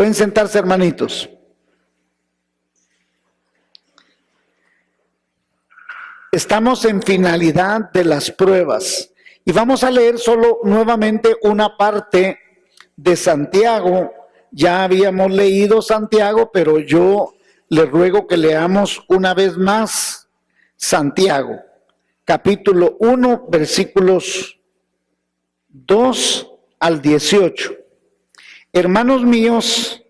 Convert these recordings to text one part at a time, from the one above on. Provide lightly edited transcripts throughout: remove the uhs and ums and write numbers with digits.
Pueden sentarse, hermanitos. Estamos en finalidad de las pruebas y vamos a leer solo nuevamente una parte de Santiago. Ya habíamos leído Santiago, pero yo les ruego que leamos una vez más Santiago, capítulo 1, versículos 2 al 18. Hermanos míos,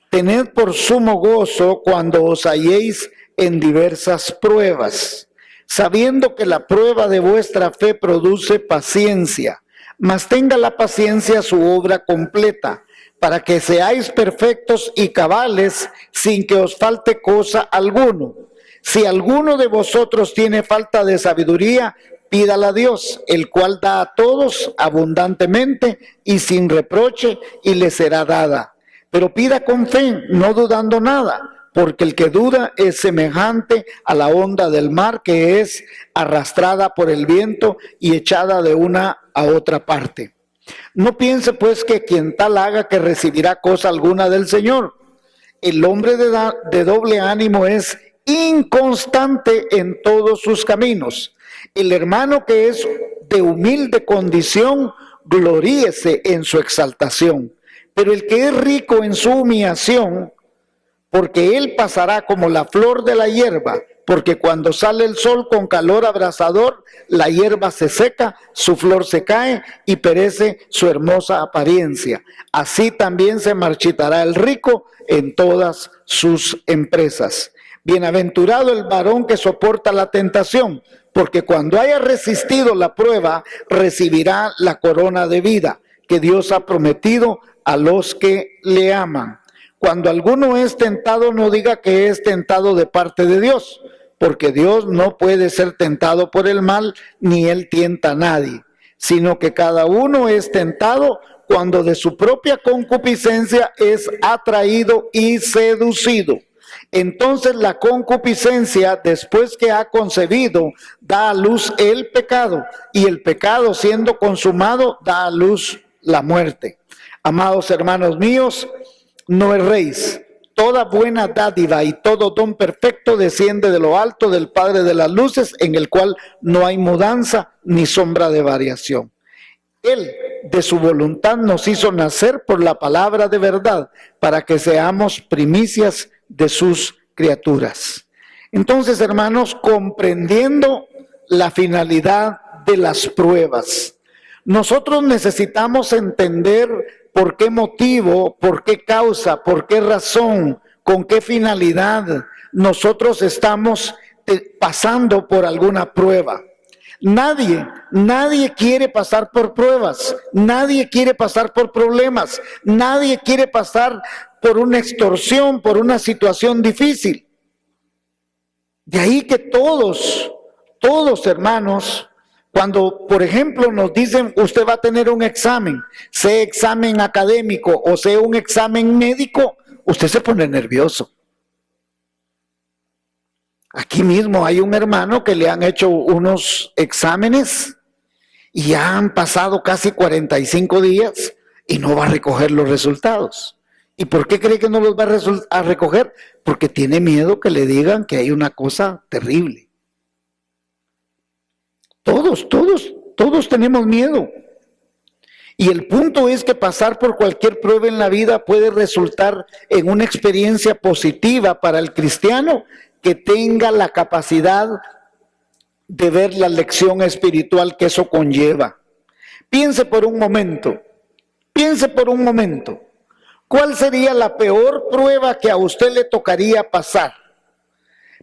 tened por sumo gozo cuando os halléis en diversas pruebas, sabiendo que la prueba de vuestra fe produce paciencia, mas tenga la paciencia su obra completa, para que seáis perfectos y cabales, sin que os falte cosa alguno. Si alguno de vosotros tiene falta de sabiduría, pídala a Dios, el cual da a todos abundantemente y sin reproche, y le será dada. Pero pida con fe, no dudando nada, porque el que duda es semejante a la onda del mar, que es arrastrada por el viento y echada de una a otra parte. No piense pues que quien tal haga que recibirá cosa alguna del Señor. El hombre de doble ánimo es inconstante en todos sus caminos. El hermano que es de humilde condición, gloríese en su exaltación. Pero el que es rico en su humillación, porque él pasará como la flor de la hierba, porque cuando sale el sol con calor abrasador, la hierba se seca, su flor se cae y perece su hermosa apariencia. Así también se marchitará el rico en todas sus empresas. Bienaventurado el varón que soporta la tentación, porque cuando haya resistido la prueba, recibirá la corona de vida que Dios ha prometido a los que le aman. Cuando alguno es tentado, no diga que es tentado de parte de Dios, porque Dios no puede ser tentado por el mal, ni él tienta a nadie, sino que cada uno es tentado cuando de su propia concupiscencia es atraído y seducido. Entonces la concupiscencia, después que ha concebido, da a luz el pecado, y el pecado, siendo consumado, da a luz la muerte. Amados hermanos míos, no erréis. Toda buena dádiva y todo don perfecto desciende de lo alto del Padre de las luces, en el cual no hay mudanza ni sombra de variación. Él, de su voluntad, nos hizo nacer por la palabra de verdad, para que seamos primicias de sus criaturas. Entonces, hermanos, comprendiendo la finalidad de las pruebas, nosotros necesitamos entender por qué motivo, por qué causa, por qué razón, con qué finalidad nosotros estamos pasando por alguna prueba. Nadie quiere pasar por pruebas, nadie quiere pasar por problemas, nadie quiere pasar por una extorsión, por una situación difícil. De ahí que todos hermanos, cuando, por ejemplo, nos dicen, usted va a tener un examen, sea examen académico o sea un examen médico, usted se pone nervioso. Aquí mismo hay un hermano que le han hecho unos exámenes y ya han pasado casi 45 días y no va a recoger los resultados. ¿Y por qué cree que no los va a recoger? Porque tiene miedo que le digan que hay una cosa terrible. Todos tenemos miedo. Y el punto es que pasar por cualquier prueba en la vida puede resultar en una experiencia positiva para el cristiano que tenga la capacidad de ver la lección espiritual que eso conlleva. Piense por un momento, ¿cuál sería la peor prueba que a usted le tocaría pasar?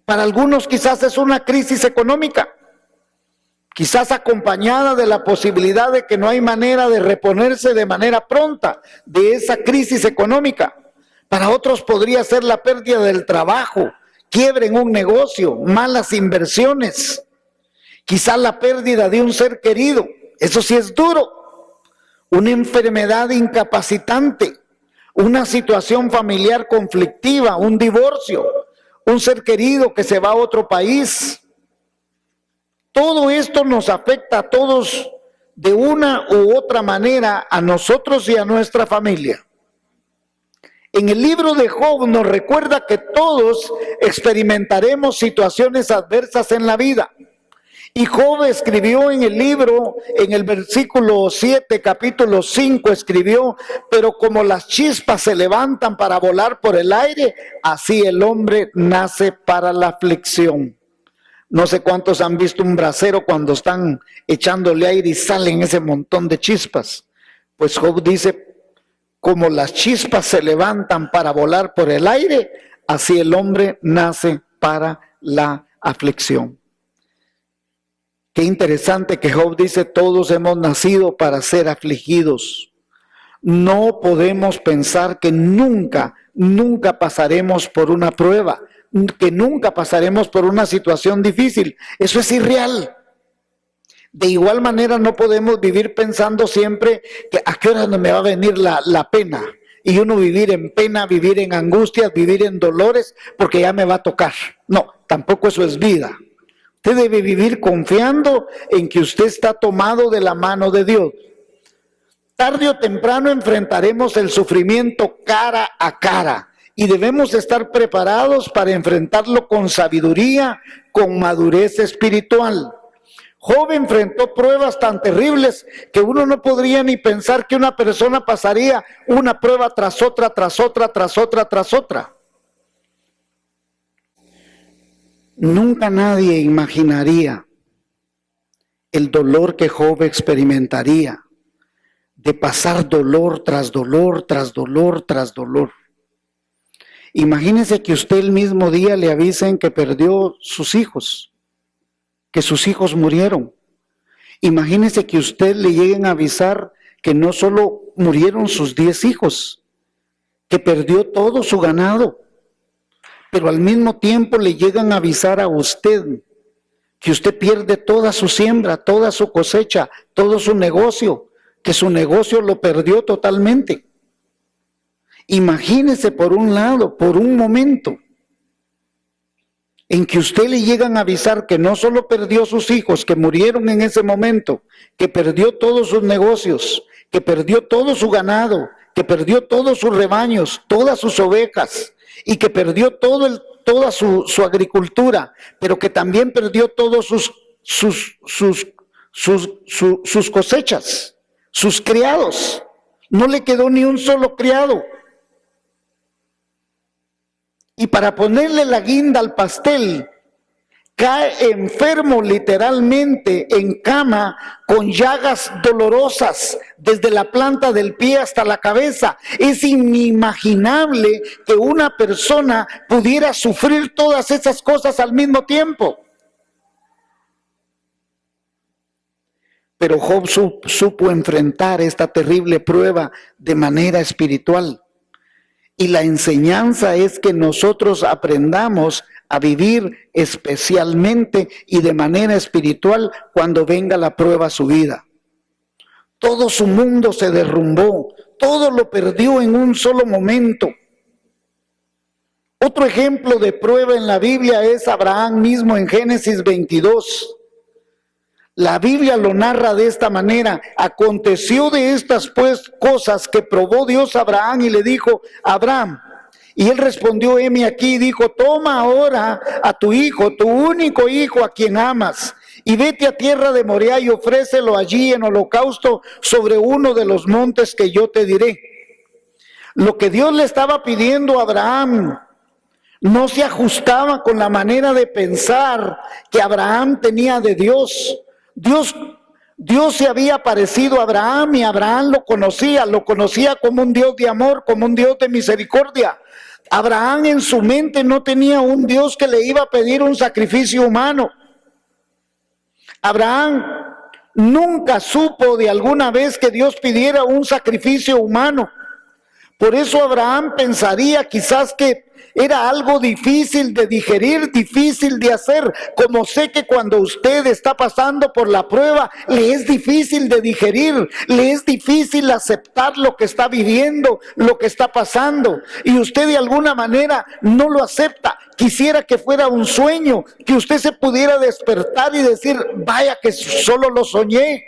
Para algunos quizás es una crisis económica, quizás acompañada de la posibilidad de que no hay manera de reponerse de manera pronta de esa crisis económica. Para otros podría ser la pérdida del trabajo, quiebre en un negocio, malas inversiones, quizás la pérdida de un ser querido, eso sí es duro, una enfermedad incapacitante, una situación familiar conflictiva, un divorcio, un ser querido que se va a otro país. Todo esto nos afecta a todos de una u otra manera, a nosotros y a nuestra familia. En el libro de Job nos recuerda que todos experimentaremos situaciones adversas en la vida. Y Job escribió en el libro, en el versículo 7, capítulo 5, escribió: pero como las chispas se levantan para volar por el aire, así el hombre nace para la aflicción. No sé cuántos han visto un brasero cuando están echándole aire y salen ese montón de chispas. Pues Job dice: como las chispas se levantan para volar por el aire, así el hombre nace para la aflicción. Qué interesante que Job dice: todos hemos nacido para ser afligidos. No podemos pensar que nunca pasaremos por una prueba, que nunca pasaremos por una situación difícil. Eso es irreal. De igual manera no podemos vivir pensando siempre que a qué hora me va a venir la pena. Y uno vivir en pena, vivir en angustias, vivir en dolores, porque ya me va a tocar. No, tampoco eso es vida. Usted debe vivir confiando en que usted está tomado de la mano de Dios. Tarde o temprano enfrentaremos el sufrimiento cara a cara y debemos estar preparados para enfrentarlo con sabiduría, con madurez espiritual. Job enfrentó pruebas tan terribles que uno no podría ni pensar que una persona pasaría una prueba tras otra, tras otra, tras otra, tras otra. Nunca nadie imaginaría el dolor que Job experimentaría de pasar dolor tras dolor, tras dolor, tras dolor. Imagínese que usted el mismo día le avisen que perdió sus hijos, que sus hijos murieron. Imagínese que usted le lleguen a avisar que no solo murieron sus 10 hijos, que perdió todo su ganado, pero al mismo tiempo le llegan a avisar a usted que usted pierde toda su siembra, toda su cosecha, todo su negocio, que su negocio lo perdió totalmente. Imagínese por un lado, por un momento, en que usted le llegan a avisar que no solo perdió sus hijos, que murieron en ese momento, que perdió todos sus negocios, que perdió todo su ganado, que perdió todos sus rebaños, todas sus ovejas, y que perdió toda su agricultura, pero que también perdió todos sus cosechas, sus criados. No le quedó ni un solo criado. Y para ponerle la guinda al pastel, cae enfermo literalmente en cama con llagas dolorosas desde la planta del pie hasta la cabeza. Es inimaginable que una persona pudiera sufrir todas esas cosas al mismo tiempo. Pero Job supo enfrentar esta terrible prueba de manera espiritual. Y la enseñanza es que nosotros aprendamos a vivir especialmente y de manera espiritual cuando venga la prueba a su vida. Todo su mundo se derrumbó, todo lo perdió en un solo momento. Otro ejemplo de prueba en la Biblia es Abraham mismo en Génesis 22. La Biblia lo narra de esta manera: aconteció de estas pues cosas que probó Dios a Abraham y le dijo: Abraham. Y él respondió: heme aquí. Dijo: toma ahora a tu hijo, tu único hijo, a quien amas, y vete a tierra de Moriah y ofrécelo allí en holocausto sobre uno de los montes que yo te diré. Lo que Dios le estaba pidiendo a Abraham no se ajustaba con la manera de pensar que Abraham tenía de Dios. Dios se había aparecido a Abraham y Abraham lo conocía como un Dios de amor, como un Dios de misericordia. Abraham en su mente no tenía un Dios que le iba a pedir un sacrificio humano. Abraham nunca supo de alguna vez que Dios pidiera un sacrificio humano. Por eso Abraham pensaría quizás que era algo difícil de digerir, difícil de hacer. Como sé que cuando usted está pasando por la prueba, le es difícil de digerir, le es difícil aceptar lo que está viviendo, lo que está pasando. Y usted de alguna manera no lo acepta. Quisiera que fuera un sueño, que usted se pudiera despertar y decir: vaya que solo lo soñé.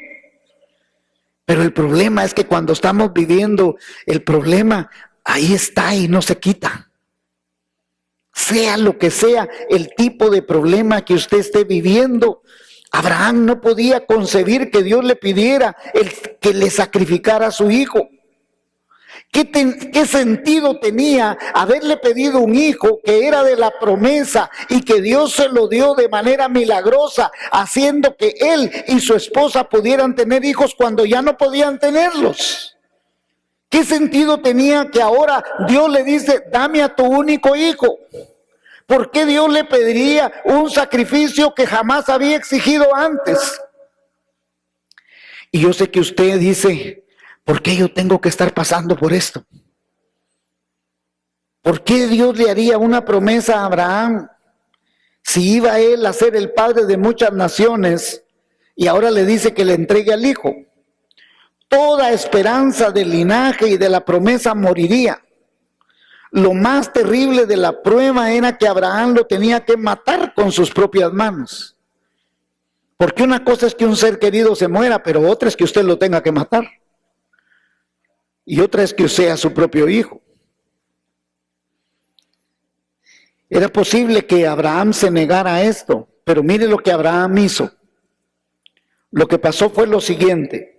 Pero el problema es que cuando estamos viviendo el problema, ahí está y no se quita. Sea lo que sea el tipo de problema que usted esté viviendo, Abraham no podía concebir que Dios le pidiera que le sacrificara a su hijo. ¿Qué sentido tenía haberle pedido un hijo que era de la promesa y que Dios se lo dio de manera milagrosa, haciendo que él y su esposa pudieran tener hijos cuando ya no podían tenerlos? ¿Qué sentido tenía que ahora Dios le dice, dame a tu único hijo? ¿Por qué Dios le pediría un sacrificio que jamás había exigido antes? Y yo sé que usted dice, ¿por qué yo tengo que estar pasando por esto? ¿Por qué Dios le haría una promesa a Abraham si iba él a ser el padre de muchas naciones y ahora le dice que le entregue al hijo? Toda esperanza del linaje y de la promesa moriría. Lo más terrible de la prueba era que Abraham lo tenía que matar con sus propias manos. Porque una cosa es que un ser querido se muera, pero otra es que usted lo tenga que matar. Y otra es que sea su propio hijo. Era posible que Abraham se negara a esto, pero mire lo que Abraham hizo. Lo que pasó fue lo siguiente.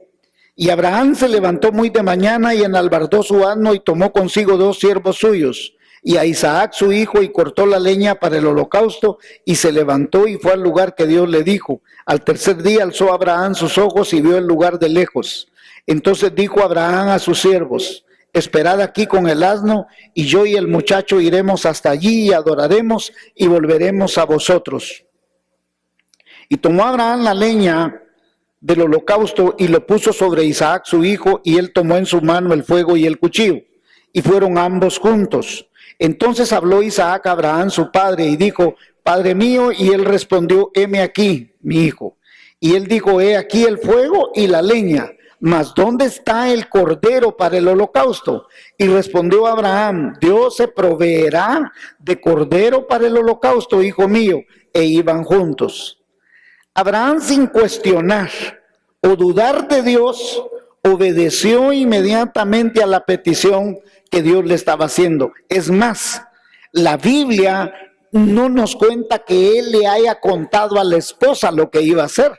Y Abraham se levantó muy de mañana y enalbardó su asno y tomó consigo 2 siervos suyos y a Isaac su hijo, y cortó la leña para el holocausto, y se levantó y fue al lugar que Dios le dijo. Al tercer día alzó Abraham sus ojos y vio el lugar de lejos. Entonces dijo Abraham a sus siervos: esperad aquí con el asno, y yo y el muchacho iremos hasta allí y adoraremos y volveremos a vosotros. Y tomó Abraham la leña del holocausto y lo puso sobre Isaac su hijo, y él tomó en su mano el fuego y el cuchillo, y fueron ambos juntos. Entonces habló Isaac a Abraham su padre y dijo: Padre mío. Y él respondió: heme aquí, mi hijo. Y él dijo: he aquí el fuego y la leña, mas ¿dónde está el cordero para el holocausto? Y respondió Abraham: Dios se proveerá de cordero para el holocausto, hijo mío. E iban juntos. Abraham, sin cuestionar o dudar de Dios, obedeció inmediatamente a la petición que Dios le estaba haciendo. Es más, la Biblia no nos cuenta que él le haya contado a la esposa lo que iba a hacer.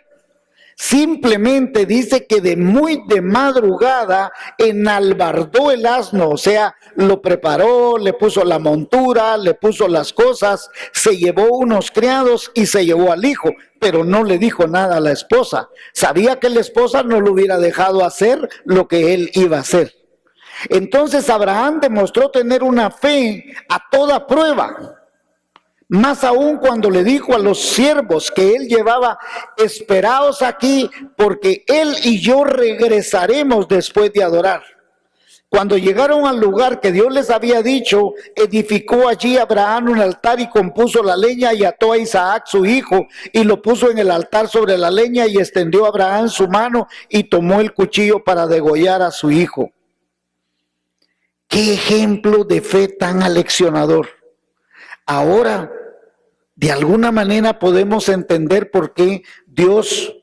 Simplemente dice que de muy de madrugada enalbardó el asno, o sea, lo preparó, le puso la montura, le puso las cosas, se llevó unos criados y se llevó al hijo, pero no le dijo nada a la esposa. Sabía que la esposa no lo hubiera dejado hacer lo que él iba a hacer. Entonces Abraham demostró tener una fe a toda prueba. Más aún cuando le dijo a los siervos que él llevaba: esperaos aquí, porque él y yo regresaremos después de adorar. Cuando llegaron al lugar que Dios les había dicho, edificó allí Abraham un altar y compuso la leña y ató a Isaac su hijo y lo puso en el altar sobre la leña, y extendió Abraham su mano y tomó el cuchillo para degollar a su hijo. ¡Qué ejemplo de fe tan aleccionador! Ahora, de alguna manera podemos entender por qué Dios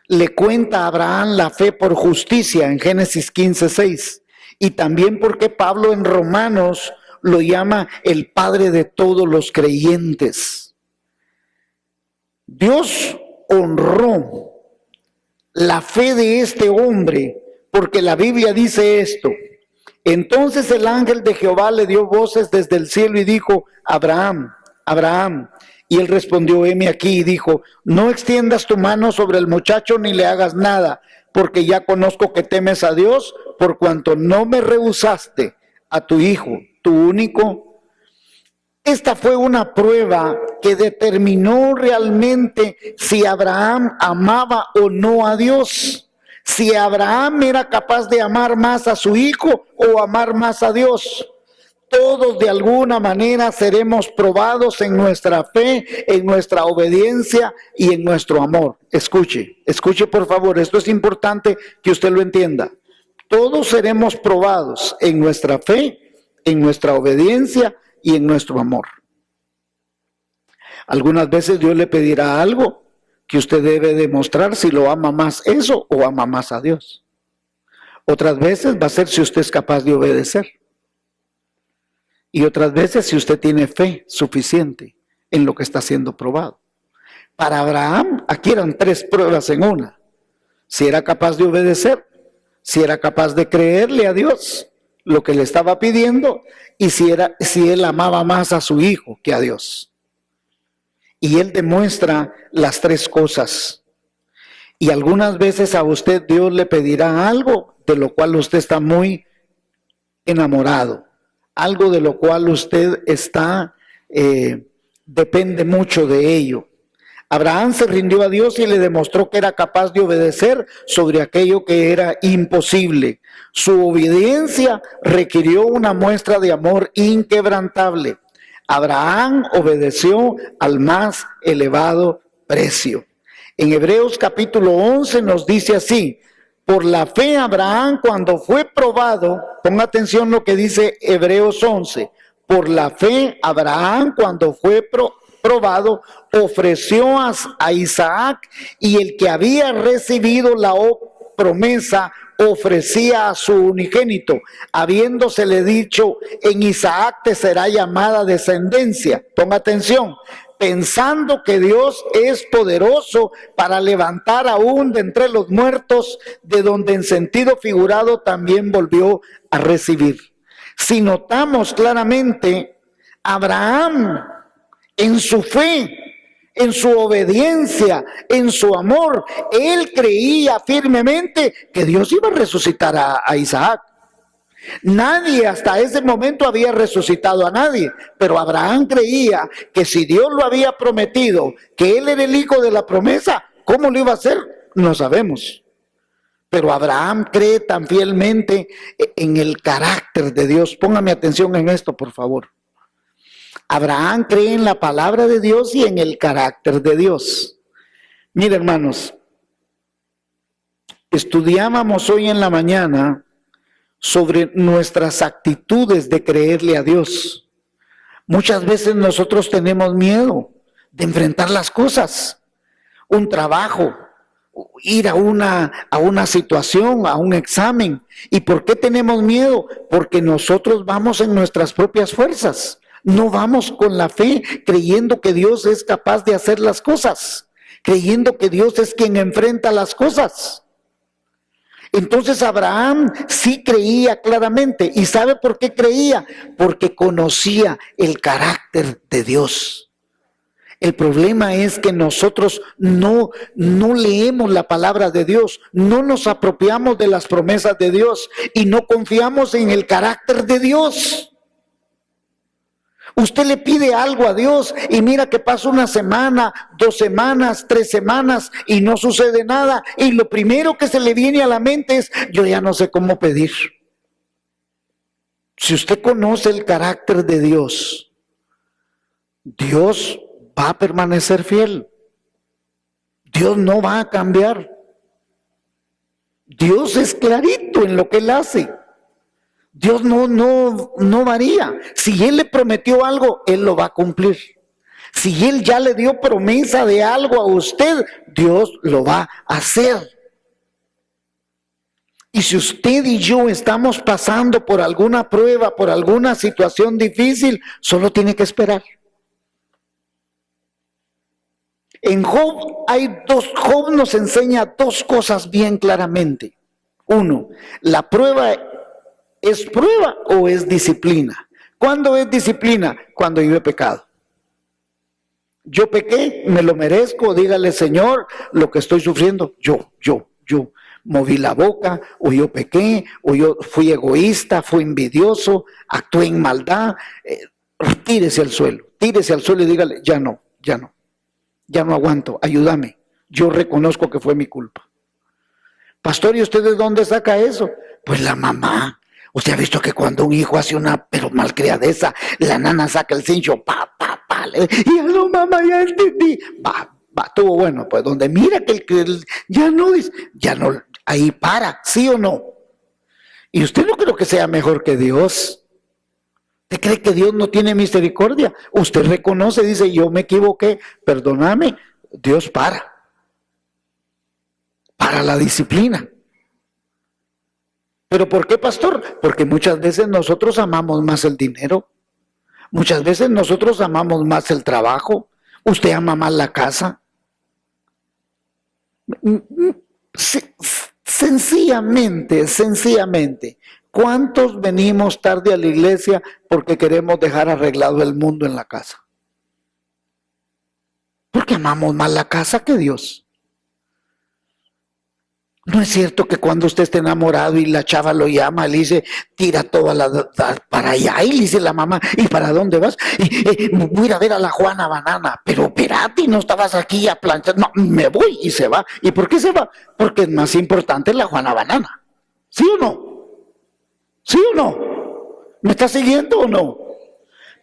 le cuenta a Abraham la fe por justicia en Génesis 15:6, y también por qué Pablo en Romanos lo llama el padre de todos los creyentes. Dios honró la fe de este hombre porque la Biblia dice esto: entonces el ángel de Jehová le dio voces desde el cielo y dijo: Abraham, Abraham. Y él respondió: heme aquí. Y dijo: no extiendas tu mano sobre el muchacho ni le hagas nada, porque ya conozco que temes a Dios, por cuanto no me rehusaste a tu hijo, tu único. Esta fue una prueba que determinó realmente si Abraham amaba o no a Dios. Si Abraham era capaz de amar más a su hijo o amar más a Dios. Todos de alguna manera seremos probados en nuestra fe, en nuestra obediencia y en nuestro amor. Escuche por favor, esto es importante que usted lo entienda. Todos seremos probados en nuestra fe, en nuestra obediencia y en nuestro amor. Algunas veces Dios le pedirá algo que usted debe demostrar si lo ama más eso o ama más a Dios. Otras veces va a ser si usted es capaz de obedecer. y otras veces si usted tiene fe suficiente en lo que está siendo probado. Para Abraham, aquí eran 3 pruebas en una. Si era capaz de obedecer, si era capaz de creerle a Dios lo que le estaba pidiendo, y si él amaba más a su hijo que a Dios. Y él demuestra las 3 cosas. Y algunas veces a usted Dios le pedirá algo de lo cual usted está muy enamorado, algo de lo cual usted está, depende mucho de ello. Abraham se rindió a Dios y le demostró que era capaz de obedecer sobre aquello que era imposible. Su obediencia requirió una muestra de amor inquebrantable. Abraham obedeció al más elevado precio. En Hebreos capítulo 11 nos dice así: por la fe Abraham, cuando fue probado, ponga atención lo que dice Hebreos 11, por la fe Abraham, cuando fue probado, ofreció a Isaac, y el que había recibido la promesa ofrecía a su unigénito, habiéndosele dicho: en Isaac te será llamada descendencia. Ponga atención, pensando que Dios es poderoso para levantar aún de entre los muertos, de donde en sentido figurado también volvió a recibir. Si notamos claramente, Abraham, en su fe, en su obediencia, en su amor, él creía firmemente que Dios iba a resucitar a Isaac. Nadie hasta ese momento había resucitado a nadie, pero Abraham creía que si Dios lo había prometido, que él era el hijo de la promesa, ¿cómo lo iba a hacer? No sabemos. Pero Abraham cree tan fielmente en el carácter de Dios. Póngame atención en esto, por favor. Abraham cree en la palabra de Dios y en el carácter de Dios. Mire, hermanos, estudiábamos hoy en la mañana sobre nuestras actitudes de creerle a Dios. Muchas veces nosotros tenemos miedo de enfrentar las cosas, un trabajo, ir a una situación, a un examen. ¿Y por qué tenemos miedo? Porque nosotros vamos en nuestras propias fuerzas. No vamos con la fe, creyendo que Dios es capaz de hacer las cosas, creyendo que Dios es quien enfrenta las cosas. Entonces Abraham sí creía claramente. ¿Y sabe por qué creía? Porque conocía el carácter de Dios. El problema es que nosotros no leemos la palabra de Dios, no nos apropiamos de las promesas de Dios y no confiamos en el carácter de Dios. Usted le pide algo a Dios y mira que pasa 1 semana, 2 semanas, 3 semanas y no sucede nada. Y lo primero que se le viene a la mente es: yo ya no sé cómo pedir. Si usted conoce el carácter de Dios, Dios va a permanecer fiel. Dios no va a cambiar. Dios es clarito en lo que Él hace. Dios no varía. Si Él le prometió algo, Él lo va a cumplir. Si Él ya le dio promesa de algo a usted, Dios lo va a hacer. Y si usted y yo estamos pasando por alguna prueba, por alguna situación difícil, solo tiene que esperar. En Job Job nos enseña 2 cosas bien claramente. 1, la prueba ¿es prueba o es disciplina? ¿Cuándo es disciplina? Cuando yo he pecado. Yo pequé, me lo merezco, dígale: Señor, lo que estoy sufriendo, yo moví la boca, o yo pequé, o yo fui egoísta, fui envidioso, actué en maldad. Tírese al suelo y dígale: ya no aguanto, ayúdame, yo reconozco que fue mi culpa. Pastor, ¿y usted de dónde saca eso? Pues la mamá. Usted ha visto que cuando un hijo hace una malcriadeza, la nana saca el cincho, y no, mamá, ya entendí. Estuvo bueno, pues donde mira que ya no, ahí para, ¿sí o no? Y usted no creo que sea mejor que Dios. ¿Usted cree que Dios no tiene misericordia? Usted reconoce, dice: yo me equivoqué, perdóname. Dios para la disciplina. ¿Pero por qué, pastor? Porque muchas veces nosotros amamos más el dinero. Muchas veces nosotros amamos más el trabajo, usted ama más la casa. Sencillamente, ¿cuántos venimos tarde a la iglesia porque queremos dejar arreglado el mundo en la casa? Porque amamos más la casa que Dios. ¿No es cierto que cuando usted está enamorado y la chava lo llama, le dice, tira toda para allá? Y le dice la mamá, ¿y para dónde vas? Voy a ir a ver a la Juana Banana. Pero espérate, no estabas aquí a planchar. No, me voy, y se va. ¿Y por qué se va? Porque es más importante la Juana Banana. ¿Sí o no? ¿Sí o no? ¿Me está siguiendo o no?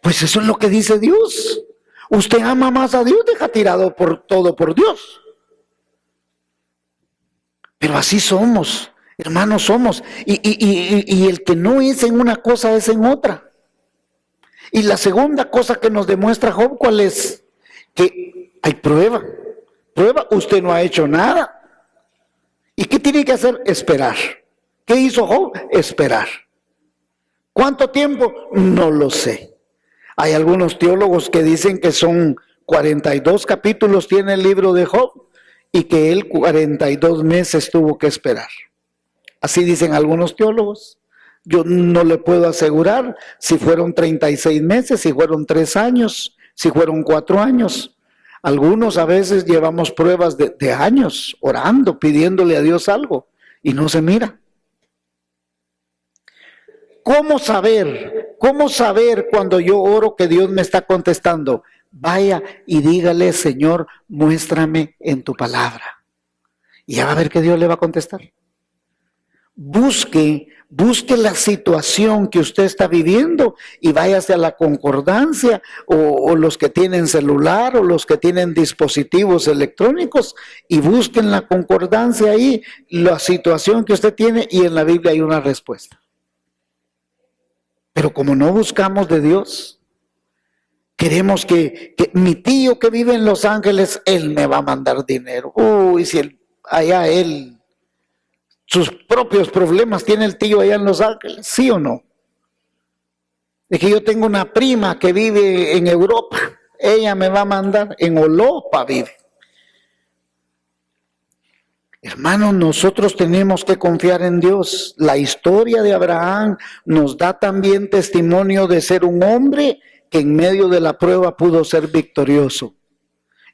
Pues eso es lo que dice Dios. Usted ama más a Dios, deja tirado todo por Dios. Pero así somos, hermanos, somos. Y el que no es en una cosa es en otra. Y la segunda cosa que nos demuestra Job, ¿cuál es? Que hay prueba. Prueba, usted no ha hecho nada. ¿Y qué tiene que hacer? Esperar. ¿Qué hizo Job? Esperar. ¿Cuánto tiempo? No lo sé. Hay algunos teólogos que dicen que son 42 capítulos tiene el libro de Job y que él 42 meses tuvo que esperar. Así dicen algunos teólogos. Yo no le puedo asegurar si fueron 36 meses, si fueron 3 años, si fueron 4 años. Algunos a veces llevamos pruebas de años orando, pidiéndole a Dios algo y no se mira. ¿Cómo saber? ¿Cómo saber cuando yo oro que Dios me está contestando? Vaya y dígale, Señor, muéstrame en tu palabra. Y ya va a ver que Dios le va a contestar. Busque la situación que usted está viviendo y váyase a la concordancia o los que tienen celular o los que tienen dispositivos electrónicos y busquen la concordancia ahí, la situación que usted tiene y en la Biblia hay una respuesta. Pero como no buscamos de Dios, queremos que mi tío que vive en Los Ángeles, él me va a mandar dinero. Uy, si allá él, sus propios problemas tiene el tío allá en Los Ángeles, ¿sí o no? Es que yo tengo una prima que vive en Europa, ella me va a mandar, en Europa vive. Hermanos, nosotros tenemos que confiar en Dios. La historia de Abraham nos da también testimonio de ser un hombre que en medio de la prueba pudo ser victorioso.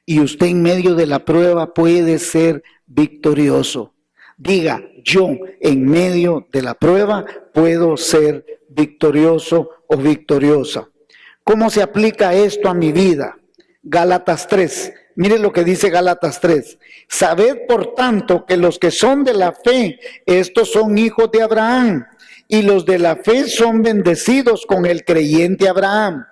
Y usted en medio de la prueba puede ser victorioso. Diga, yo en medio de la prueba puedo ser victorioso o victoriosa. ¿Cómo se aplica esto a mi vida? Gálatas 3. Mire lo que dice Gálatas 3. Sabed por tanto que los que son de la fe, estos son hijos de Abraham, y los de la fe son bendecidos con el creyente Abraham.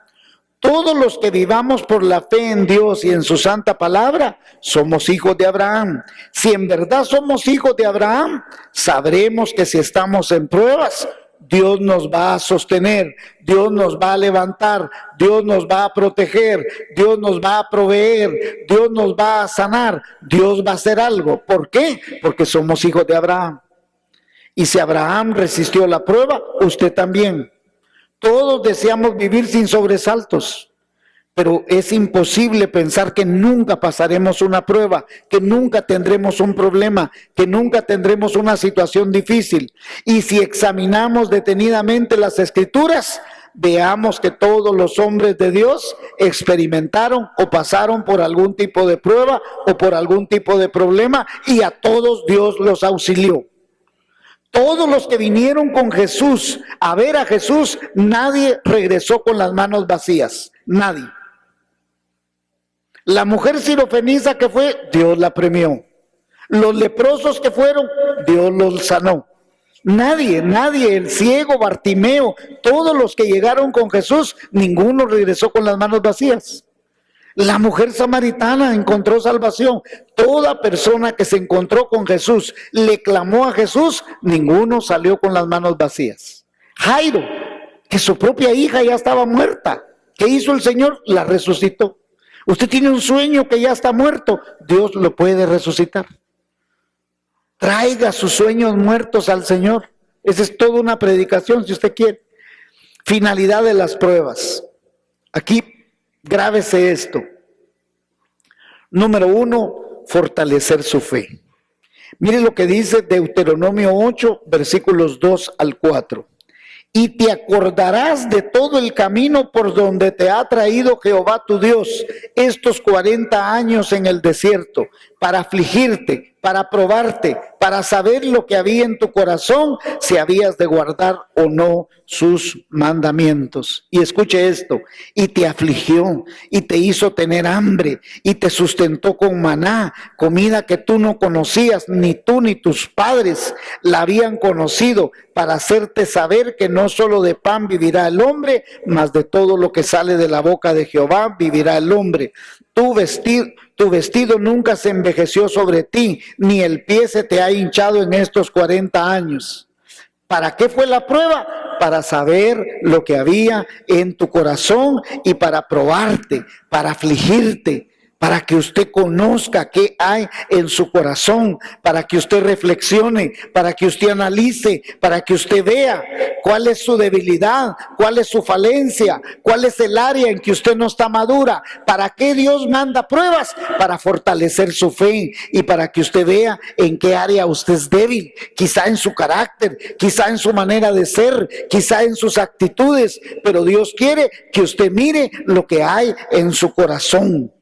Todos los que vivamos por la fe en Dios y en su santa palabra, somos hijos de Abraham. Si en verdad somos hijos de Abraham, sabremos que si estamos en pruebas, Dios nos va a sostener, Dios nos va a levantar, Dios nos va a proteger, Dios nos va a proveer, Dios nos va a sanar, Dios va a hacer algo. ¿Por qué? Porque somos hijos de Abraham. Y si Abraham resistió la prueba, usted también. Todos deseamos vivir sin sobresaltos, pero es imposible pensar que nunca pasaremos una prueba, que nunca tendremos un problema, que nunca tendremos una situación difícil. Y si examinamos detenidamente las Escrituras, veamos que todos los hombres de Dios experimentaron o pasaron por algún tipo de prueba o por algún tipo de problema y a todos Dios los auxilió. Todos los que vinieron con Jesús a ver a Jesús, nadie regresó con las manos vacías, nadie. La mujer sirofenisa que fue, Dios la premió. Los leprosos que fueron, Dios los sanó. Nadie, el ciego, Bartimeo, todos los que llegaron con Jesús, ninguno regresó con las manos vacías. La mujer samaritana encontró salvación. Toda persona que se encontró con Jesús, le clamó a Jesús, ninguno salió con las manos vacías. Jairo, que su propia hija ya estaba muerta, ¿qué hizo el Señor? La resucitó. Usted tiene un sueño que ya está muerto, Dios lo puede resucitar. Traiga sus sueños muertos al Señor. Esa es toda una predicación si usted quiere. Finalidad de las pruebas. Aquí grábese esto. Número 1, fortalecer su fe. Mire lo que dice Deuteronomio 8, versículos 2 al 4. Y te acordarás de todo el camino por donde te ha traído Jehová tu Dios estos 40 años en el desierto, para afligirte, para probarte, para saber lo que había en tu corazón, si habías de guardar o no sus mandamientos. Y escuche esto, y te afligió, y te hizo tener hambre, y te sustentó con maná, comida que tú no conocías, ni tú ni tus padres la habían conocido, para hacerte saber que no solo de pan vivirá el hombre, mas de todo lo que sale de la boca de Jehová vivirá el hombre. Tu vestido nunca se envejeció sobre ti, ni el pie se te ha hinchado en estos 40 años. ¿Para qué fue la prueba? Para saber lo que había en tu corazón y para probarte, para afligirte, para que usted conozca qué hay en su corazón, para que usted reflexione, para que usted analice, para que usted vea cuál es su debilidad, cuál es su falencia, cuál es el área en que usted no está madura. ¿Para qué Dios manda pruebas? Para fortalecer su fe y para que usted vea en qué área usted es débil, quizá en su carácter, quizá en su manera de ser, quizá en sus actitudes, pero Dios quiere que usted mire lo que hay en su corazón.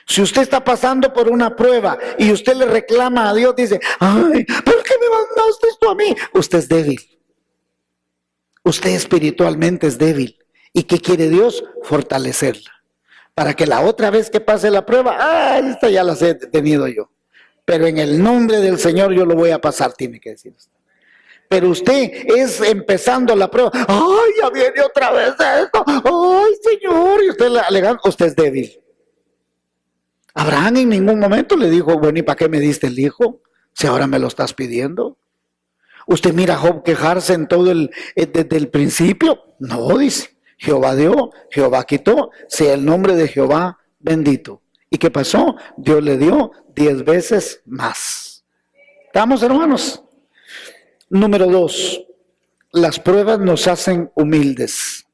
Si usted está pasando por una prueba y usted le reclama a Dios, dice, ay, ¿por qué me mandaste esto a mí? Usted es débil. Usted espiritualmente es débil. ¿Y qué quiere Dios? Fortalecerla. Para que la otra vez que pase la prueba, ay, esta ya la he tenido yo. Pero en el nombre del Señor yo lo voy a pasar, tiene que decir usted. Pero usted es empezando la prueba, ay, ya viene otra vez esto, ay, Señor, y usted alegando, usted es débil. Abraham en ningún momento le dijo, bueno, ¿y para qué me diste el hijo? Si ahora me lo estás pidiendo. Usted mira a Job quejarse en todo desde el principio. No, dice, Jehová dio, Jehová quitó, sea el nombre de Jehová bendito. ¿Y qué pasó? Dios le dio 10 veces más. ¿Estamos, hermanos? Número 2, las pruebas nos hacen humildes.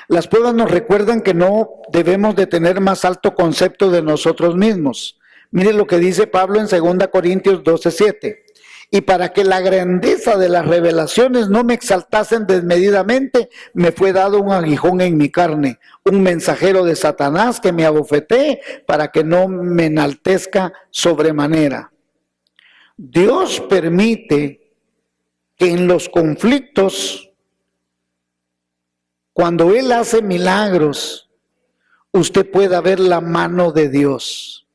Las pruebas nos recuerdan que no debemos de tener más alto concepto de nosotros mismos. Mire lo que dice Pablo en 2 Corintios 12:7. Y para que la grandeza de las revelaciones no me exaltasen desmedidamente, me fue dado un aguijón en mi carne, un mensajero de Satanás que me abofetee para que no me enaltezca sobremanera. Dios permite que en los conflictos, cuando Él hace milagros, usted pueda ver la mano de Dios.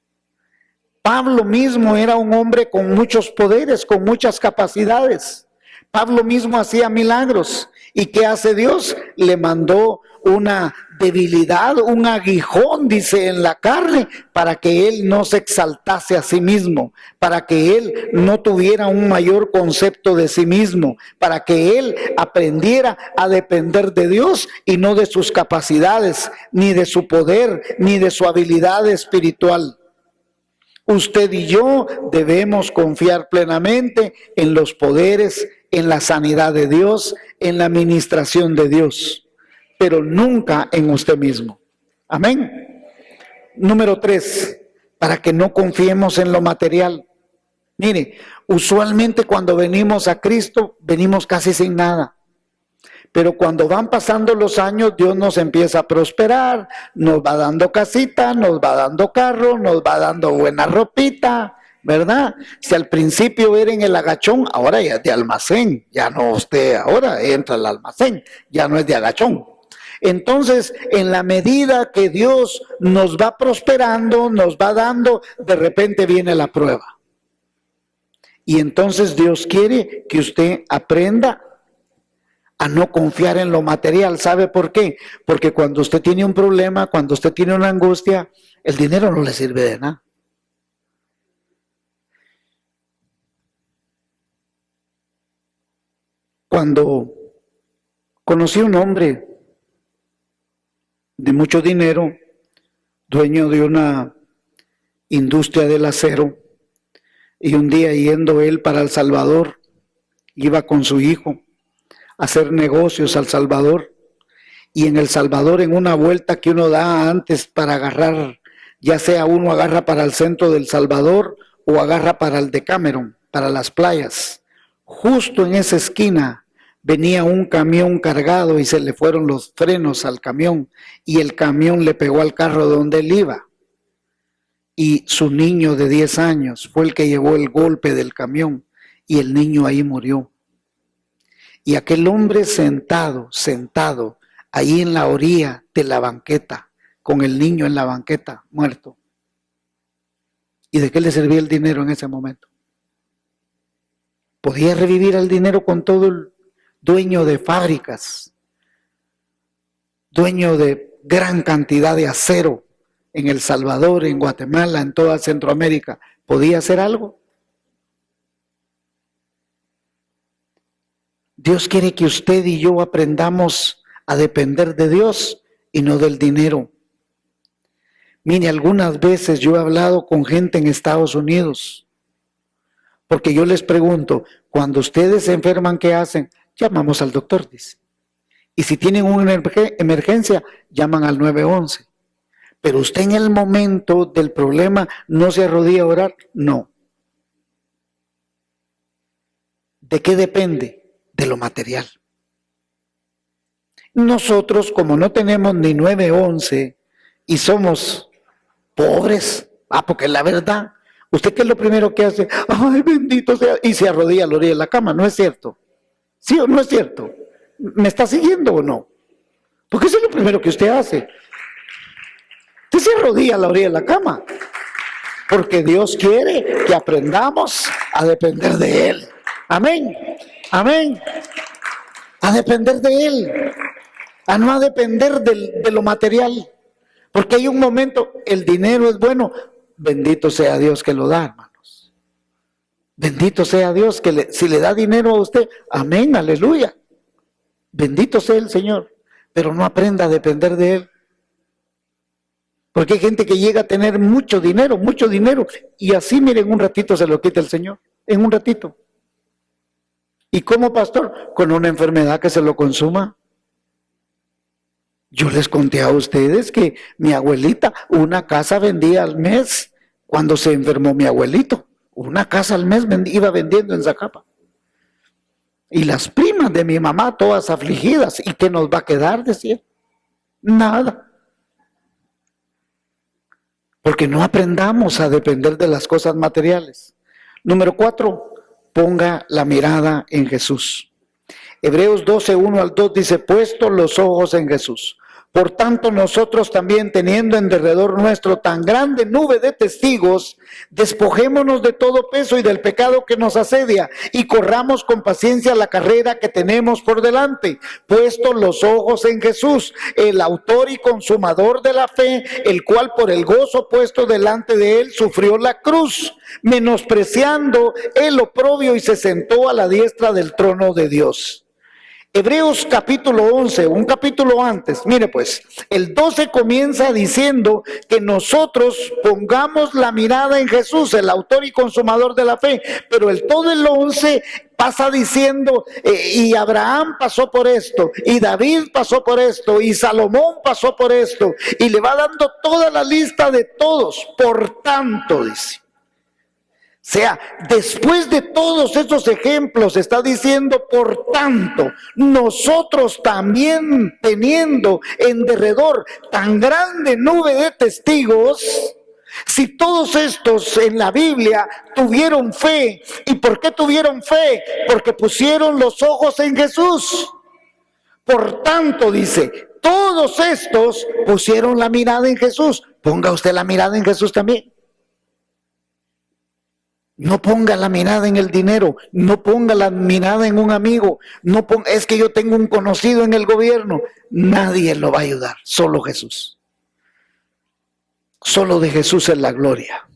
Pablo mismo era un hombre con muchos poderes, con muchas capacidades. Pablo mismo hacía milagros. ¿Y qué hace Dios? Le mandó una debilidad, un aguijón, dice, en la carne, para que él no se exaltase a sí mismo, para que él no tuviera un mayor concepto de sí mismo, para que él aprendiera a depender de Dios y no de sus capacidades, ni de su poder, ni de su habilidad espiritual. Usted y yo debemos confiar plenamente en los poderes, en la sanidad de Dios, en la administración de Dios, pero nunca en usted mismo. Amén. Número 3, para que no confiemos en lo material. Mire, usualmente cuando venimos a Cristo, venimos casi sin nada. Pero cuando van pasando los años, Dios nos empieza a prosperar, nos va dando casita, nos va dando carro, nos va dando buena ropita, ¿verdad? Si al principio era en el agachón, ahora ya es de almacén, ya no usted ahora entra al almacén, ya no es de agachón. Entonces, en la medida que Dios nos va prosperando, nos va dando, de repente viene la prueba. Y entonces Dios quiere que usted aprenda a no confiar en lo material. ¿Sabe por qué? Porque cuando usted tiene un problema, cuando usted tiene una angustia, el dinero no le sirve de nada. Cuando conocí a un hombre de mucho dinero, dueño de una industria del acero, y un día yendo él para El Salvador, iba con su hijo a hacer negocios a El Salvador, Y en El Salvador, en una vuelta que uno da antes para agarrar, ya sea uno agarra para el centro del Salvador o agarra para el Decameron, para las playas, justo en esa esquina venía un camión cargado y se le fueron los frenos al camión y el camión le pegó al carro donde él iba. Y su niño de 10 años fue el que llevó el golpe del camión y el niño ahí murió. Y aquel hombre sentado ahí en la orilla de la banqueta, con el niño en la banqueta, muerto. ¿Y de qué le servía el dinero en ese momento? Podía revivir el dinero con todo el dueño de fábricas, dueño de gran cantidad de acero en El Salvador, en Guatemala, en toda Centroamérica. ¿Podía hacer algo? Dios quiere que usted y yo aprendamos a depender de Dios y no del dinero. Mire, algunas veces yo he hablado con gente en Estados Unidos, porque yo les pregunto, cuando ustedes se enferman, ¿qué hacen? Llamamos al doctor, dice. Y si tienen una emergencia, llaman al 911. Pero usted en el momento del problema no se arrodilla a orar, no. ¿De qué depende? De lo material. Nosotros, como no tenemos ni 911 y somos pobres, porque la verdad, ¿usted qué es lo primero que hace? Ay, bendito sea, y se arrodilla a la orilla de la cama, ¿no es cierto? ¿Sí o no es cierto? ¿Me está siguiendo o no? Porque eso es lo primero que usted hace. Usted se arrodilla a la orilla de la cama, porque Dios quiere que aprendamos a depender de Él. Amén, amén. A depender de Él, a no a depender de lo material. Porque hay un momento, el dinero es bueno, bendito sea Dios que lo da, hermanos. Bendito sea Dios que si le da dinero a usted, amén, aleluya. Bendito sea el Señor, pero no aprenda a depender de Él. Porque hay gente que llega a tener mucho dinero, y así, miren, un ratito se lo quita el Señor, en un ratito. ¿Y cómo, pastor? Con una enfermedad que se lo consuma. Yo les conté a ustedes que mi abuelita, una casa vendía al mes cuando se enfermó mi abuelito. Una casa al mes iba vendiendo en Zacapa. Y las primas de mi mamá, todas afligidas. ¿Y qué nos va a quedar? Decía. Nada. Porque no aprendamos a depender de las cosas materiales. Número 4, ponga la mirada en Jesús. Hebreos 12, 1 al 2 dice, puesto los ojos en Jesús. Por tanto, nosotros también, teniendo en derredor nuestro tan grande nube de testigos, despojémonos de todo peso y del pecado que nos asedia, y corramos con paciencia la carrera que tenemos por delante, puesto los ojos en Jesús, el autor y consumador de la fe, el cual por el gozo puesto delante de él sufrió la cruz, menospreciando el oprobio, y se sentó a la diestra del trono de Dios. Hebreos capítulo 11, un capítulo antes, mire pues, el 12 comienza diciendo que nosotros pongamos la mirada en Jesús, el autor y consumador de la fe, pero todo el 11 pasa diciendo, y Abraham pasó por esto, y David pasó por esto, y Salomón pasó por esto, y le va dando toda la lista de todos. Por tanto, dice. O sea, después de todos esos ejemplos está diciendo, por tanto, nosotros también, teniendo en derredor tan grande nube de testigos, si todos estos en la Biblia tuvieron fe, ¿y por qué tuvieron fe? Porque pusieron los ojos en Jesús. Por tanto, dice, todos estos pusieron la mirada en Jesús. Ponga usted la mirada en Jesús también. No ponga la mirada en el dinero, no ponga la mirada en un amigo, no ponga, es que yo tengo un conocido en el gobierno. Nadie lo va a ayudar, solo Jesús. Solo de Jesús es la gloria.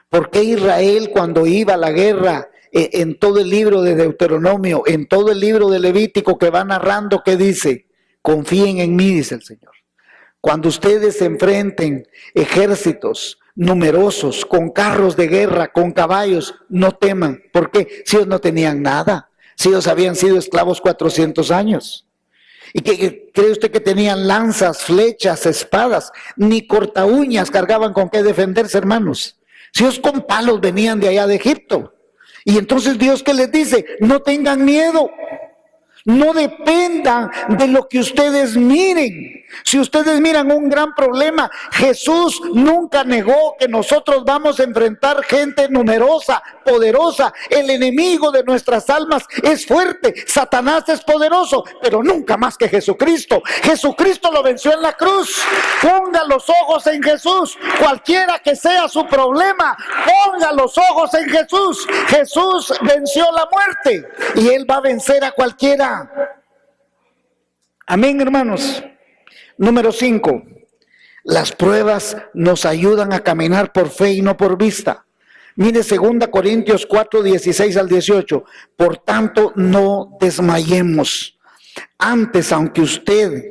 ¿Por qué Israel, cuando iba a la guerra, en todo el libro de Deuteronomio, en todo el libro de Levítico que va narrando, qué dice? Confíen en mí, dice el Señor. Cuando ustedes se enfrenten ejércitos numerosos, con carros de guerra, con caballos, no teman. ¿Por qué? Si ellos no tenían nada, si ellos habían sido esclavos 400 años. ¿Y que cree usted que tenían lanzas, flechas, espadas? Ni corta uñas cargaban con qué defenderse, hermanos. Si ellos con palos venían de allá de Egipto. Y entonces Dios, ¿qué les dice? No tengan miedo. No dependan de lo que ustedes miren. Si ustedes miran un gran problema, Jesús nunca negó que nosotros vamos a enfrentar gente numerosa, poderosa. El enemigo de nuestras almas es fuerte. Satanás es poderoso, pero nunca más que Jesucristo. Jesucristo lo venció en la cruz. Ponga los ojos en Jesús. Cualquiera que sea su problema, ponga los ojos en Jesús. Jesús venció la muerte y Él va a vencer a cualquiera. Amén, hermanos. Número 5. Las pruebas nos ayudan a caminar por fe y no por vista. Mire 2 Corintios 4, 16 al 18. Por tanto, no desmayemos. Antes, aunque usted,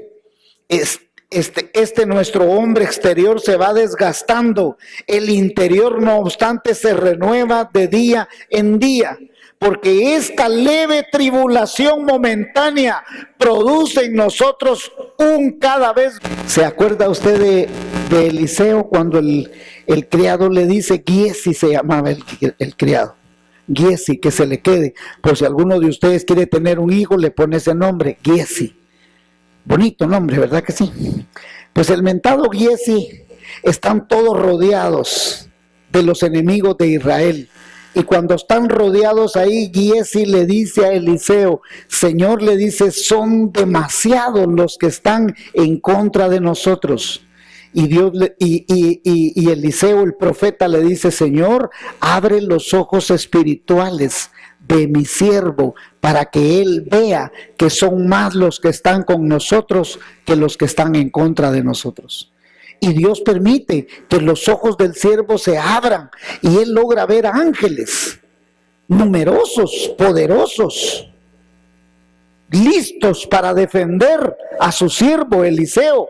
nuestro hombre exterior se va desgastando, el interior, no obstante, se renueva de día en día. Porque esta leve tribulación momentánea produce en nosotros un cada vez. ¿Se acuerda usted de Eliseo cuando el criado le dice, Giesi se llamaba el criado, Giesi, que se le quede? Por si alguno de ustedes quiere tener un hijo, le pone ese nombre, Giesi. Bonito nombre, ¿verdad que sí? Pues el mentado Giesi están todos rodeados de los enemigos de Israel. Y cuando están rodeados ahí, Giesi le dice a Eliseo, Señor, le dice, son demasiados los que están en contra de nosotros. Y Dios y Eliseo, el profeta, le dice, Señor, abre los ojos espirituales de mi siervo para que él vea que son más los que están con nosotros que los que están en contra de nosotros. Y Dios permite que los ojos del siervo se abran y él logra ver ángeles numerosos, poderosos, listos para defender a su siervo Eliseo.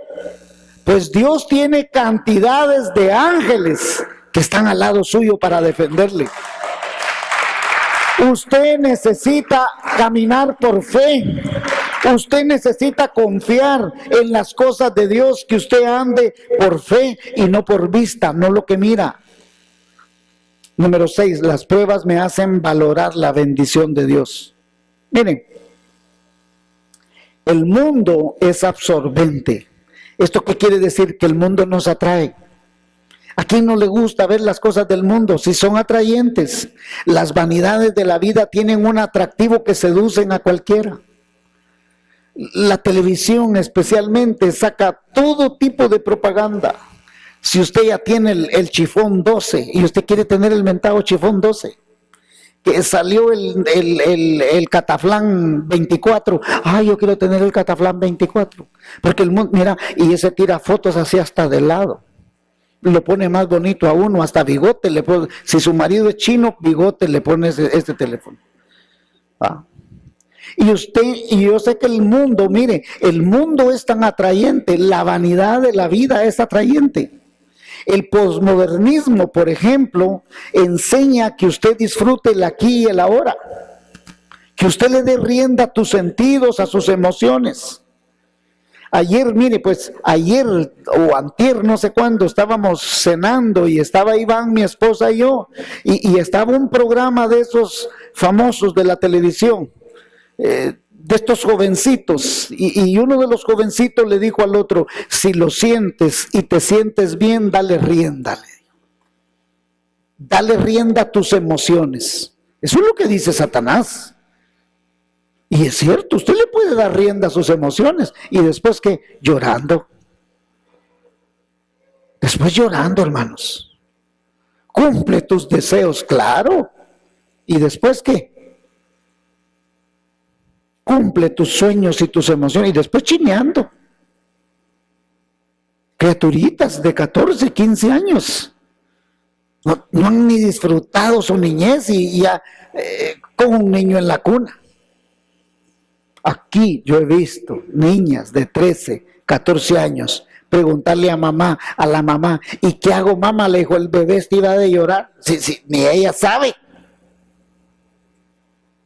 Pues Dios tiene cantidades de ángeles que están al lado suyo para defenderle. Usted necesita caminar por fe. Usted necesita confiar en las cosas de Dios, que usted ande por fe y no por vista, no lo que mira. Número 6, las pruebas me hacen valorar la bendición de Dios. Miren, el mundo es absorbente. ¿Esto qué quiere decir? Que el mundo nos atrae. ¿A quién no le gusta ver las cosas del mundo? Si son atrayentes. Las vanidades de la vida tienen un atractivo que seducen a cualquiera. La televisión especialmente saca todo tipo de propaganda. Si usted ya tiene el chifón 12 y usted quiere tener el mentado chifón 12, que salió el cataflán 24, yo quiero tener el cataflán 24, porque el mundo, mira, y ese tira fotos así hasta de lado, lo pone más bonito a uno, hasta bigote le pone. Si su marido es chino, bigote le pone este teléfono. Y yo sé que el mundo, mire, el mundo es tan atrayente, la vanidad de la vida es atrayente. El posmodernismo, por ejemplo, enseña que usted disfrute el aquí y el ahora, que usted le dé rienda a tus sentidos, a sus emociones. Ayer, mire, pues ayer o antier, no sé cuándo, estábamos cenando y estaba Iván, mi esposa y yo, y estaba un programa de esos famosos de la televisión, de estos jovencitos, y uno de los jovencitos le dijo al otro, si lo sientes y te sientes bien, dale rienda a tus emociones. Eso es lo que dice Satanás. Y es cierto, usted le puede dar rienda a sus emociones, y después ¿qué? Llorando. Después llorando, hermanos. Cumple tus deseos, claro. ¿Y después qué? Cumple tus sueños y tus emociones, y después chineando. Criaturitas de 14, 15 años. No han ni disfrutado su niñez y ya con un niño en la cuna. Aquí yo he visto niñas de 13, 14 años preguntarle a la mamá, ¿y qué hago, mamá? Le dijo, el bebé iba de llorar. Sí, ni ella sabe.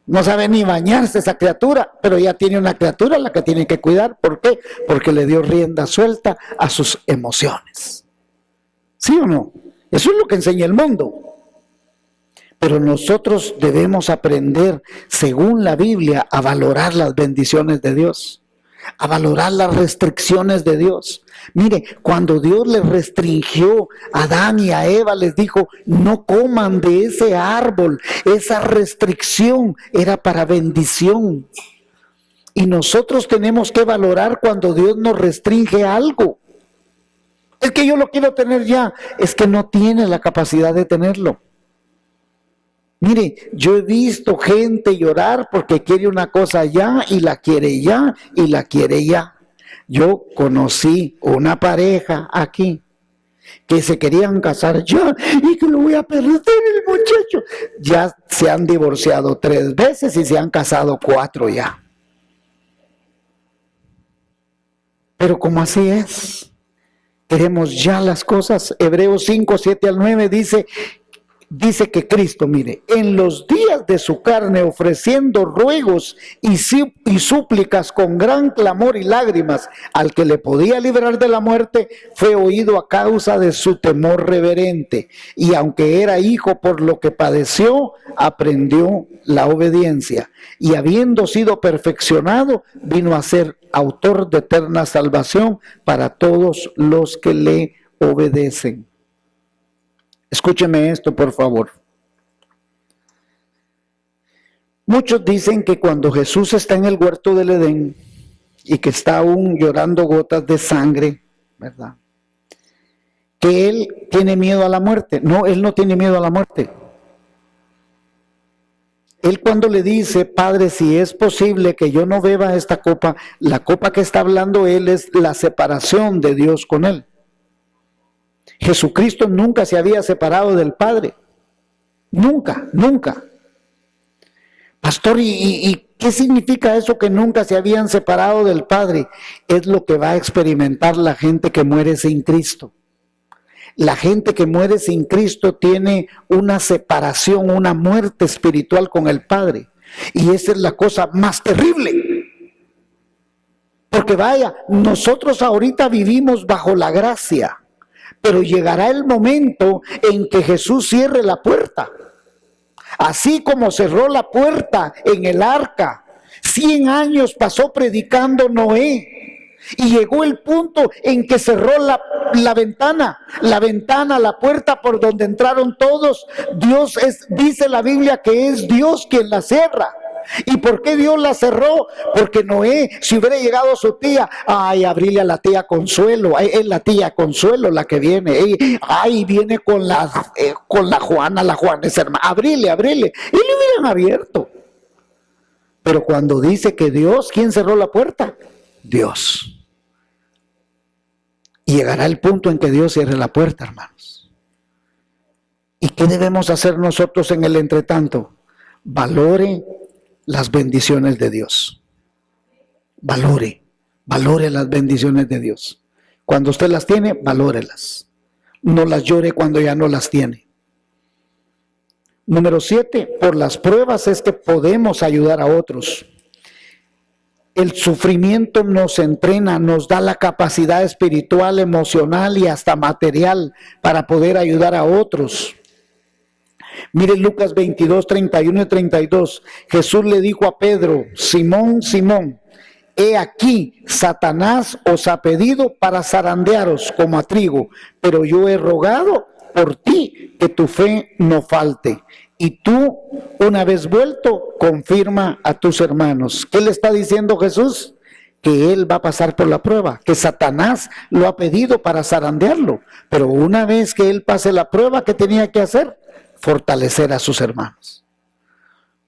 No sabe ni bañarse esa criatura, pero ya tiene una criatura a la que tiene que cuidar. ¿Por qué? Porque le dio rienda suelta a sus emociones. ¿Sí o no? Eso es lo que enseña el mundo. Pero nosotros debemos aprender, según la Biblia, a valorar las bendiciones de Dios, a valorar las restricciones de Dios. Mire, cuando Dios les restringió a Adán y a Eva, les dijo, no coman de ese árbol. Esa restricción era para bendición. Y nosotros tenemos que valorar cuando Dios nos restringe algo. Es que yo lo quiero tener ya. Es que no tiene la capacidad de tenerlo. Mire, yo he visto gente llorar porque quiere una cosa ya y la quiere ya y la quiere ya. Yo conocí una pareja aquí que se querían casar ya y que lo voy a perder el muchacho. Ya se han divorciado 3 veces y se han casado 4 ya. Pero como así es, queremos ya las cosas. Hebreos 5, 7 al 9 dice que Cristo, mire, en los días de su carne, ofreciendo ruegos y súplicas con gran clamor y lágrimas al que le podía librar de la muerte, fue oído a causa de su temor reverente. Y aunque era hijo por lo que padeció, aprendió la obediencia. Y habiendo sido perfeccionado, vino a ser autor de eterna salvación para todos los que le obedecen. Escúcheme esto, por favor. Muchos dicen que cuando Jesús está en el huerto del Edén y que está aún llorando gotas de sangre, ¿verdad? Que Él tiene miedo a la muerte. No, Él no tiene miedo a la muerte. Él cuando le dice, Padre, si es posible que yo no beba esta copa, la copa que está hablando Él es la separación de Dios con Él. Jesucristo nunca se había separado del Padre. Nunca, nunca. Pastor, ¿y qué significa eso que nunca se habían separado del Padre? Es lo que va a experimentar la gente que muere sin Cristo. La gente que muere sin Cristo tiene una separación, una muerte espiritual con el Padre. Y esa es la cosa más terrible. Porque vaya, nosotros ahorita vivimos bajo la gracia. Pero llegará el momento en que Jesús cierre la puerta. Así como cerró la puerta en el arca. 100 años pasó predicando Noé. Y llegó el punto en que cerró la ventana, la puerta por donde entraron todos. Dice la Biblia que es Dios quien la cierra. ¿Y por qué Dios la cerró? Porque Noé, si hubiera llegado su tía, abrile a la tía Consuelo, es la tía Consuelo la que viene, viene con la Juana, es hermana, abrile, y le hubieran abierto. Pero cuando dice que Dios, ¿quién cerró la puerta? Dios. Y llegará el punto en que Dios cierre la puerta, hermanos. ¿Y qué debemos hacer nosotros en el entretanto? Valore las bendiciones de Dios. Valore las bendiciones de Dios. Cuando usted las tiene, valórelas. No las llore cuando ya no las tiene. Número 7, por las pruebas es que podemos ayudar a otros. El sufrimiento nos entrena, nos da la capacidad espiritual, emocional y hasta material para poder ayudar a otros. Mire Lucas 22, 31 y 32. Jesús le dijo a Pedro, Simón, Simón, he aquí, Satanás os ha pedido para zarandearos como a trigo, pero yo he rogado por ti que tu fe no falte. Y tú, una vez vuelto, confirma a tus hermanos. ¿Qué le está diciendo Jesús? Que él va a pasar por la prueba, que Satanás lo ha pedido para zarandearlo. Pero una vez que él pase la prueba, ¿qué tenía que hacer? Fortalecer a sus hermanos.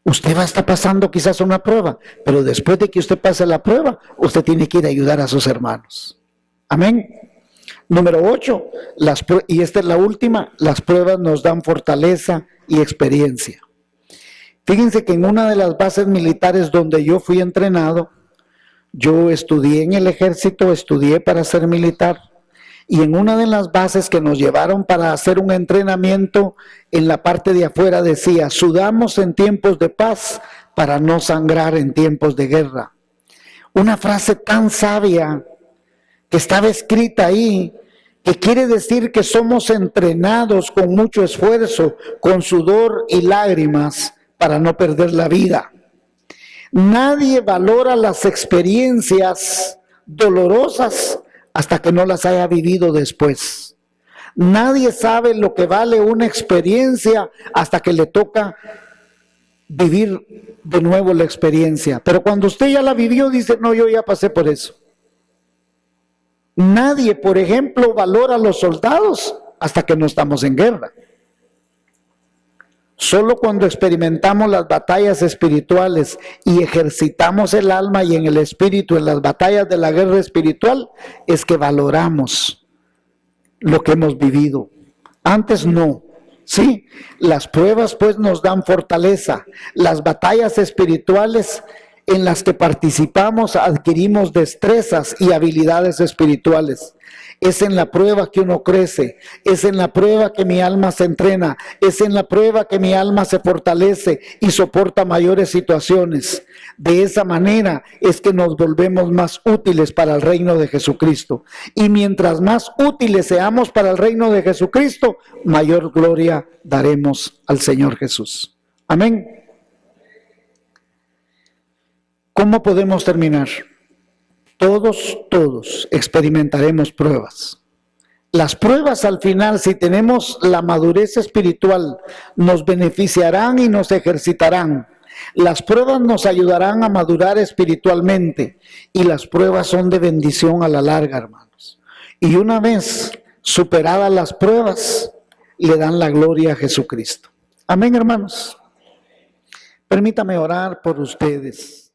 Usted va a estar pasando quizás una prueba, pero después de que usted pase la prueba, usted tiene que ir a ayudar a sus hermanos. Amén. Número 8, y esta es la última, las pruebas nos dan fortaleza y experiencia. Fíjense que en una de las bases militares donde yo fui entrenado, yo estudié en el ejército, estudié para ser militar, y en una de las bases que nos llevaron para hacer un entrenamiento, en la parte de afuera decía, sudamos en tiempos de paz para no sangrar en tiempos de guerra. Una frase tan sabia que estaba escrita ahí, que quiere decir que somos entrenados con mucho esfuerzo, con sudor y lágrimas para no perder la vida. Nadie valora las experiencias dolorosas hasta que no las haya vivido después. Nadie sabe lo que vale una experiencia hasta que le toca vivir de nuevo la experiencia. Pero cuando usted ya la vivió, dice, no, yo ya pasé por eso. Nadie, por ejemplo, valora a los soldados hasta que no estamos en guerra. Solo cuando experimentamos las batallas espirituales y ejercitamos el alma y en el espíritu en las batallas de la guerra espiritual es que valoramos lo que hemos vivido. Antes no. Sí, las pruebas pues nos dan fortaleza. Las batallas espirituales en las que participamos adquirimos destrezas y habilidades espirituales. Es en la prueba que uno crece, es en la prueba que mi alma se entrena, es en la prueba que mi alma se fortalece y soporta mayores situaciones. De esa manera es que nos volvemos más útiles para el reino de Jesucristo. Y mientras más útiles seamos para el reino de Jesucristo, mayor gloria daremos al Señor Jesús. Amén. ¿Cómo podemos terminar? Todos experimentaremos pruebas. Las pruebas al final, si tenemos la madurez espiritual, nos beneficiarán y nos ejercitarán. Las pruebas nos ayudarán a madurar espiritualmente y las pruebas son de bendición a la larga, hermanos. Y una vez superadas las pruebas, le dan la gloria a Jesucristo. Amén, hermanos. Permítame orar por ustedes.